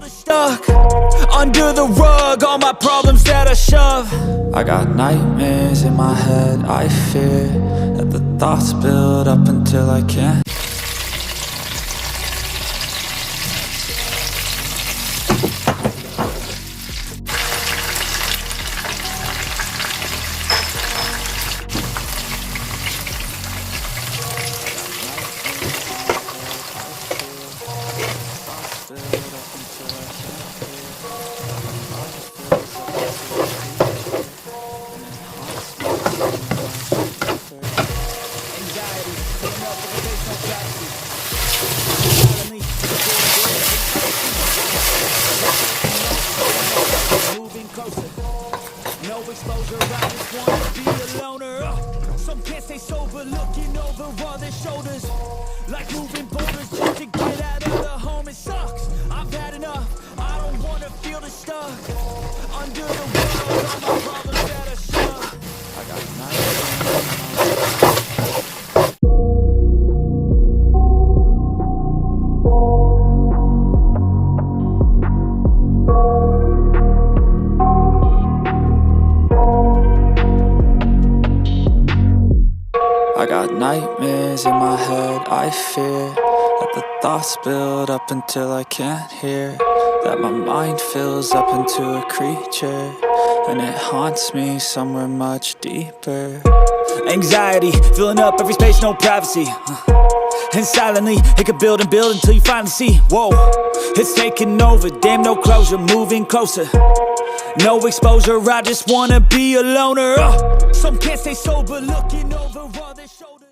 Stuck under the rug, all my problems that I shove. I got nightmares in my head, I fear that the thoughts build up until I can't. No exposure, I just wanna be a loner. Some can't stay sober, looking over all their shoulders, like moving boulders just to get out of the home. It sucks, I've had enough, I don't wanna feel the stuck under the world, all my problems that I shove. I got nightmares in my head, I fear that the thoughts build up until I can't hear, that my mind fills up into a creature, and it haunts me somewhere much deeper. Anxiety, filling up every space, no privacy. And silently, it could build and build until you finally see, whoa, it's taking over, damn no closure, moving closer. No exposure, I just wanna be a loner. Some can't stay sober, looking over all their shoulders.